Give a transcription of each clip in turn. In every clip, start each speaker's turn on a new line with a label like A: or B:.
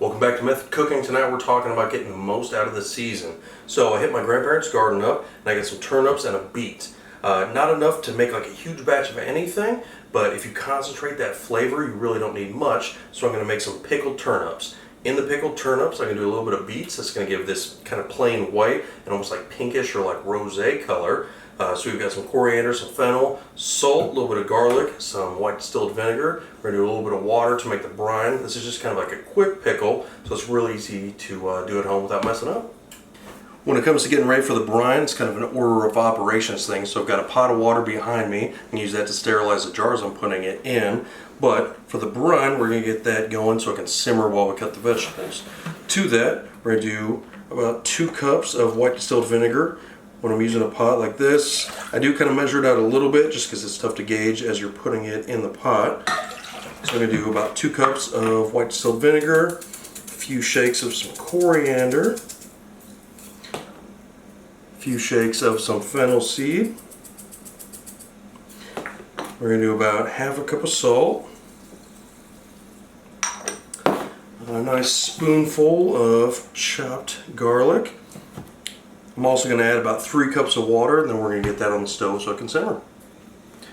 A: Welcome back to Method Cooking. Tonight we're talking about getting the most out of the season. So I hit my grandparents' garden up and I got some turnips and a beet. Not enough to make like a huge batch of anything, but if you concentrate that flavor, you really don't need much. So I'm going to make some pickled turnips. In the pickled turnips, I'm going to do a little bit of beets. That's going to give this kind of plain white and almost like pinkish or like rosé color. So we've got some coriander, some fennel, salt, a little bit of garlic, some white distilled vinegar. We're going to do a little bit of water to make the brine. This is just kind of like a quick pickle, so it's really easy to do at home without messing up. When it comes to getting ready for the brine, it's kind of an order of operations thing. So I've got a pot of water behind me. I can use that to sterilize the jars I'm putting it in. But for the brine, we're going to get that going so it can simmer while we cut the vegetables. To that, we're going to do about 2 cups of white distilled vinegar. When I'm using a pot like this, I do kind of measure it out a little bit just because it's tough to gauge as you're putting it in the pot. So I'm going to do about 2 cups of white distilled vinegar, a few shakes of some coriander, a few shakes of some fennel seed. We're going to do about half a cup of salt, a nice spoonful of chopped garlic. I'm also going to add about 3 cups of water, and then we're going to get that on the stove so it can simmer.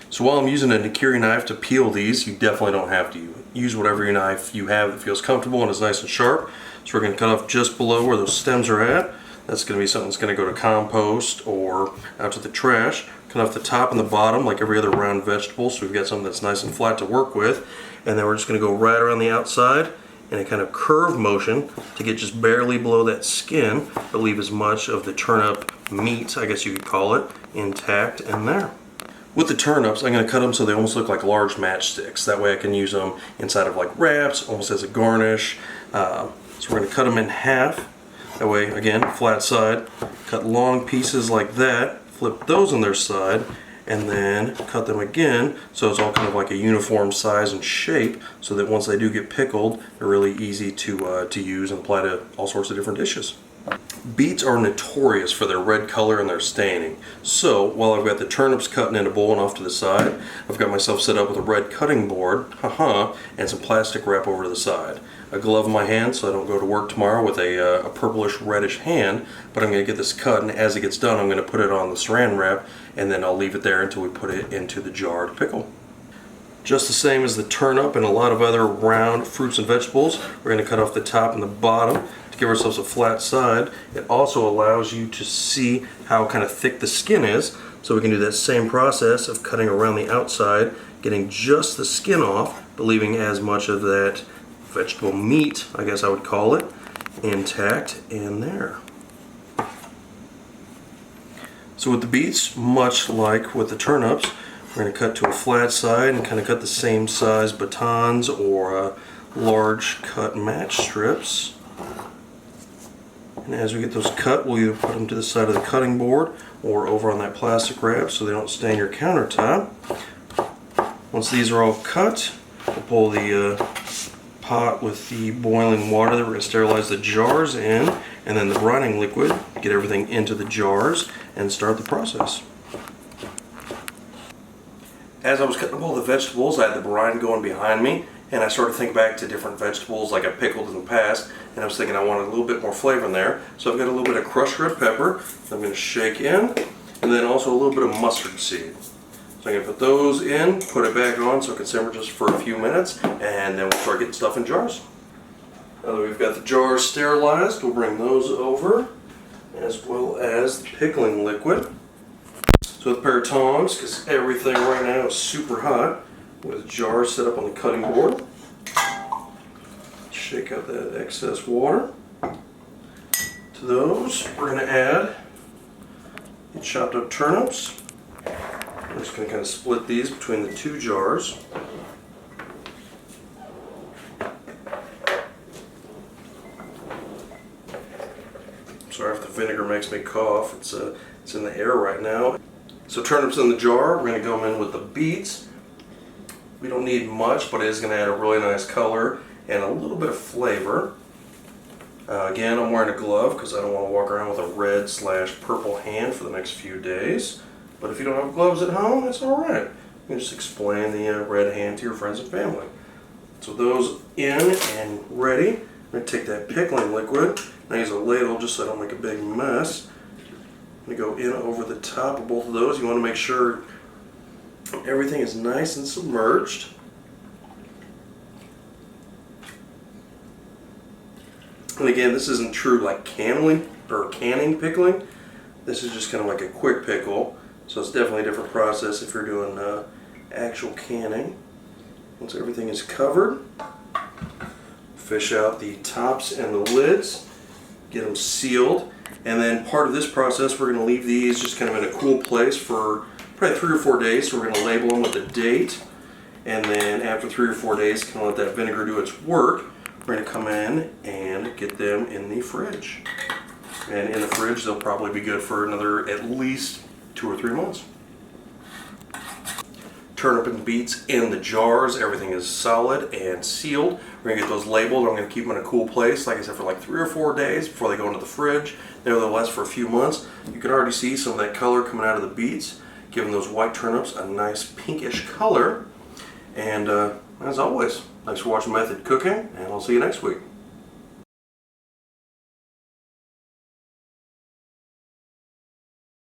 A: So while I'm using a charcuterie knife to peel these, you definitely don't have to use whatever your knife you have that feels comfortable and is nice and sharp. So we're going to cut off just below where those stems are at. That's going to be something that's going to go to compost or out to the trash. Cut off the top and the bottom like every other round vegetable, so we've got something that's nice and flat to work with. And then we're just going to go right around the outside in a kind of curve motion to get just barely below that skin, but leave as much of the turnip meat, I guess you could call it, intact in there. With the turnips, I'm going to cut them so they almost look like large matchsticks. That way I can use them inside of like wraps, almost as a garnish. So we're going to cut them in half. That way, again, flat side. Cut long pieces like that, flip those on their side, and then cut them again so it's all kind of like a uniform size and shape, so that once they do get pickled, they're really easy to use and apply to all sorts of different dishes. Beets are notorious for their red color and their staining. So while I've got the turnips cutting in a bowl and off to the side, I've got myself set up with a red cutting board, and some plastic wrap over to the side. A glove in my hand so I don't go to work tomorrow with a purplish reddish hand, but I'm going to get this cut, and as it gets done I'm going to put it on the saran wrap, and then I'll leave it there until we put it into the jar to pickle. Just the same as the turnip and a lot of other round fruits and vegetables, we're going to cut off the top and the bottom to give ourselves a flat side. It also allows you to see how kind of thick the skin is, so we can do that same process of cutting around the outside, getting just the skin off, but leaving as much of that vegetable meat, I guess I would call it, intact in there. So with the beets, much like with the turnips, we're going to cut to a flat side and kind of cut the same size batons or large cut match strips. And as we get those cut, we'll either put them to the side of the cutting board or over on that plastic wrap so they don't stain your countertop. Once these are all cut, we'll pull the pot with the boiling water that we're going to sterilize the jars in, and then the brining liquid, get everything into the jars and start the process. As I was cutting up all the vegetables, I had the brine going behind me, and I started to think back to different vegetables like I pickled in the past, and I was thinking I wanted a little bit more flavor in there. So I've got a little bit of crushed red pepper that I'm going to shake in, and then also a little bit of mustard seed. So I'm going to put those in, put it back on so it can simmer just for a few minutes, and then we'll start getting stuff in jars. Now that we've got the jars sterilized, we'll bring those over, as well as the pickling liquid. So with a pair of tongs, because everything right now is super hot, with jars set up on the cutting board, shake out that excess water. To those, we're going to add the chopped up turnips. I'm just going to kind of split these between the 2 jars. Sorry if the vinegar makes me cough. It's in the air right now. So turnips in the jar. We're going to go in with the beets. We don't need much, but it is going to add a really nice color and a little bit of flavor. Again, I'm wearing a glove because I don't want to walk around with a red/purple hand for the next few days. But if you don't have gloves at home, that's alright. You can just explain the red hand to your friends and family. So those in and ready, going to take that pickling liquid, and I use a ladle just so I don't make a big mess. I'm going to go in over the top of both of those. You want to make sure everything is nice and submerged. And again, this isn't true like canning pickling. This is just kind of like a quick pickle. So it's definitely a different process if you're doing actual canning. Once everything is covered, fish out the tops and the lids, get them sealed. And then part of this process, we're going to leave these just kind of in a cool place for probably 3 or 4 days. So we're going to label them with a date. And then after 3 or 4 days, kind of let that vinegar do its work. We're going to come in and get them in the fridge. And in the fridge, they'll probably be good for another at least 2 or 3 months. Turnip and beets in the jars. Everything is solid and sealed. We're going to get those labeled. I'm going to keep them in a cool place, like I said, for like 3 or 4 days before they go into the fridge. Nevertheless, for a few months. You can already see some of that color coming out of the beets, giving those white turnips a nice pinkish color. And as always, thanks for watching Method Cooking, and I'll see you next week.